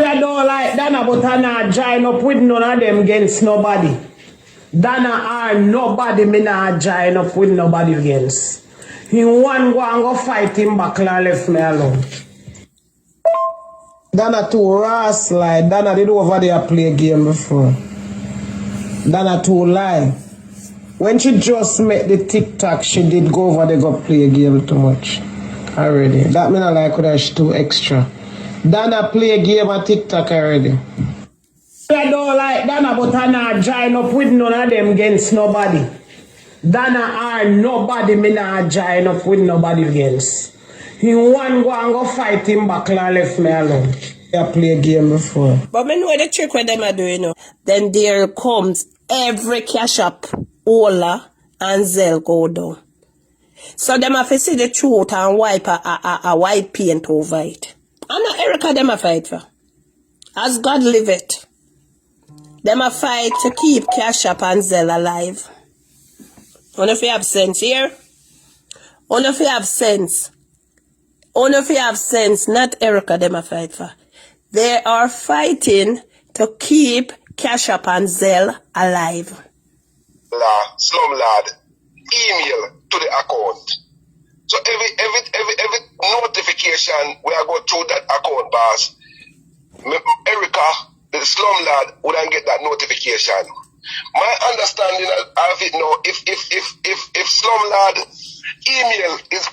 I don't like Dana, but I not join up with none of them against nobody. Dana or nobody, me not join up with nobody against. He one go and go fight him back and left me alone. Dana too rash like Dana did over there play a game before. Dana too lie. When she just met the TikTok, she did go over there go play a game too much. Already. That mean I like that she too extra. Dana play a game on TikTok already. I don't like Dana, but I not join up with none of them against nobody. Dana or nobody, me not join up with nobody against. He one go and go fight him back and left me alone. I play a game before. But me know the trick what them are doing, you know. Then there comes every cash up, Ola and Zell go down. So them have to see the truth and wipe a white paint over it. And not Erica them a fight for. As God live it. Them a fight to keep Cash App and Zell alive. Only if you have sense here. Only if you have sense. Only if you have sense, not Erica them a fight for. They are fighting to keep Cash App and Zell alive. Slumlord email to the account. So every notification we are going through that account, boss. Erica, the slumlord, wouldn't get that notification. My understanding of it now, if slumlord email is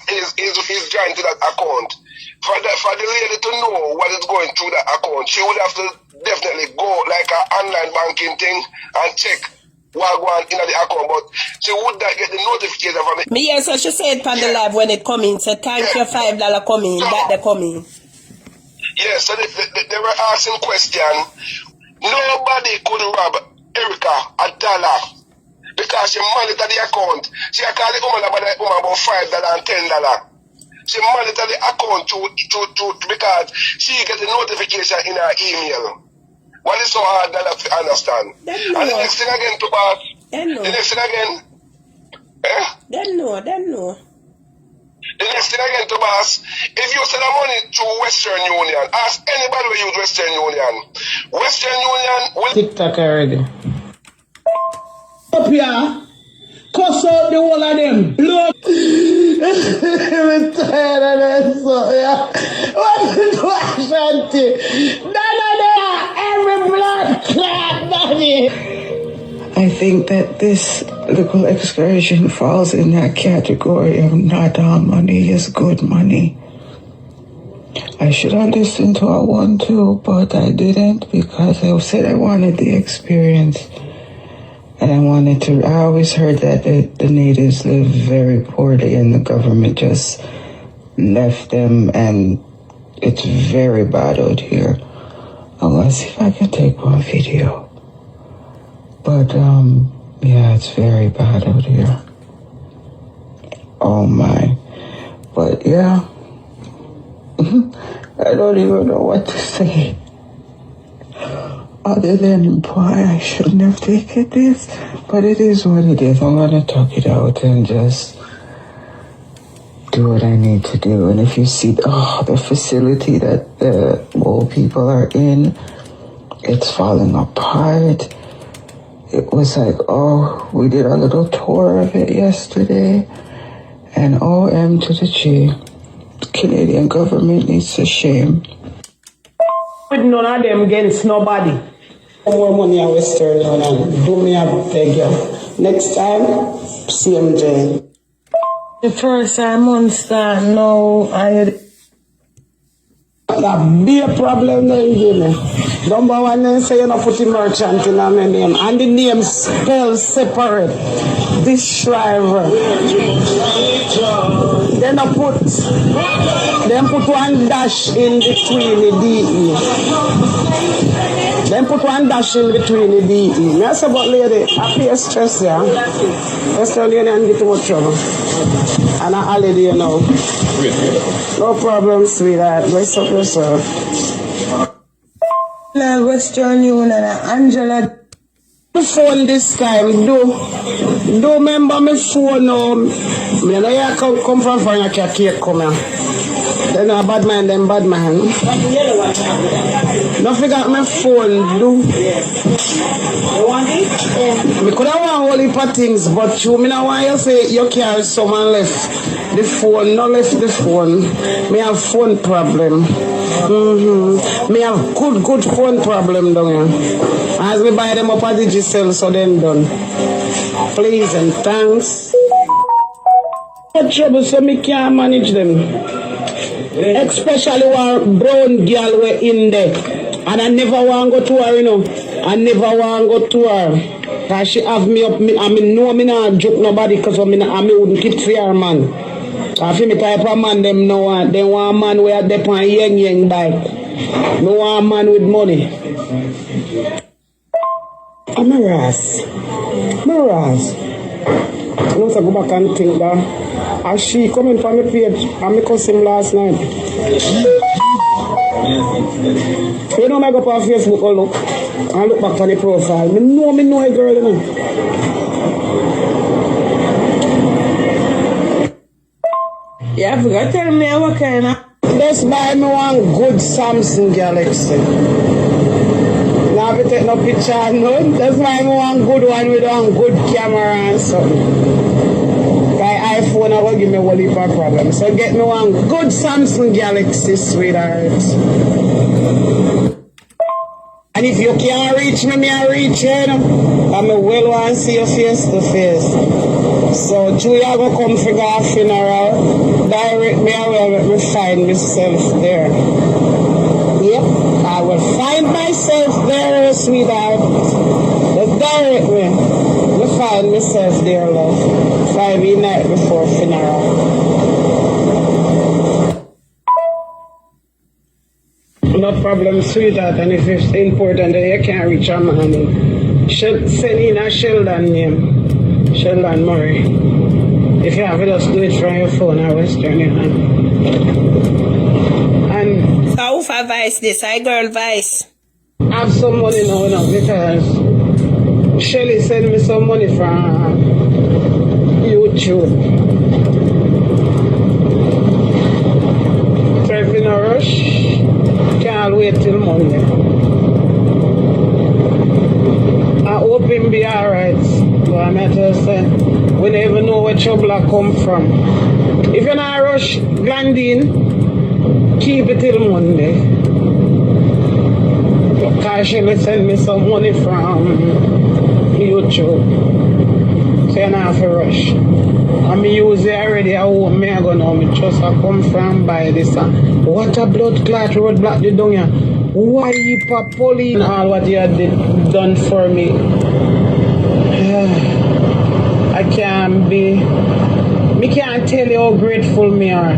joined to that account, for the lady to know what is going through that account, she would have to definitely go like an online banking thing and check what going in the account, but she would not get the notification from it. Me, yes, so she said on the live when it come in, so thank you $5 coming, so, that they come in. Yes, so they were asking question. Nobody could rob Erica $1 because she monitor the account. She called the woman about $5 and $10. She monitor the account to because she get the notification in her email. What is so hard that to understand? And the next thing again to boss. The next thing again. Then no. The next thing again to boss. If you send money to Western Union, ask anybody who use Western Union. Western Union will TikTok already. Up here. Cuss out the whole of them. Blood. I'm tired of that, so yeah. What is Ashanti? None of them. Every blood clot, Daddy. I think that this little excursion falls in that category of not all money is good money. I should have listened to a 1-2, but I didn't because I said I wanted the experience. And I always heard that the natives live very poorly and the government just left them and it's very bad out here. I'm gonna see if I can take one video. But, yeah, it's very bad out here. Oh my. But yeah, I don't even know what to say. Other than why I shouldn't have taken this, but it is what it is. I'm gonna talk it out and just do what I need to do. And if you see the facility that the old people are in, it's falling apart. It was like, we did a little tour of it yesterday, and OM to the G. The Canadian government needs to shame. With none of them against nobody. More money at Western Union. Do me a beg you. Next time, CMJ. The first time Monster, no, That be a problem now, you know. Number one, they say you don't put the merchant in my name. And the name spelled separate. This driver. Then put one dash in between the DE. Then put one dash in between the DE. Me say, but lady, I pay stress, yeah. Western Union get too much trouble. And I holiday, you know. No problem, sweetheart. Bless up yourself. Western Union and Angela. My phone this time, do remember my phone now. I know you come from Fanya Cake come here. Then a bad man, them bad man. Don't forget my phone, do. You want it? Yeah. Me could have want whole heap of things, but you, me not want you say you carry someone left the phone, not left the phone. Me have phone problem. Me have good phone problem down here. As me buy them up at Digicel, so then done. Please and thanks. What trouble, so me can't manage them. Especially one brown girl were in there. And I never want to go to her, you know. I never want to go to her. Because she have me up, I know me not joke nobody because I wouldn't keep for her, man. I feel me type of man, them no want. They want a man where they on young bike. No want a man with money. I'm a ras. I want to go back and think that. As she coming from the page, I make him last night. You know, I go on Facebook and look back on the profile. Me know a girl, you know. Yeah, I forgot to tell me what kind of. Just buy me one good Samsung Galaxy. Now we take no picture, no. Just buy me one good one with one good camera and something. My iPhone I will give me a heap of problems. So get me one good Samsung Galaxy, sweetheart. And if you can't reach me, I reach you. I'm a well want to see you face to face. So two years ago come figure a funeral. Direct me away, let me find myself there. Yep, I will find myself there, sweetheart. Just direct me. I find myself there, love. 5 night before funeral. No problem, sweetheart, and if it's important that you can't reach a man, send in a Sheldon name. Sheldon Murray. If you have it, just do it from your phone or Western Union. And So who for Vice this? I girl Vice. have some money now, because Shelly sent me some money from YouTube. So if in a rush, can't wait till Monday. I hope him be alright. But I'm just saying, we never know where trouble I come from. If you're not rush, Glandine, keep it till Monday. Because she will send me some money from YouTube. So you're not have to rush. I'm use it already. I hope me I go know. Me just I come from buy this. What a blood clot road block the down here. Why you police and all what you had done for me. I can't tell you how grateful me are.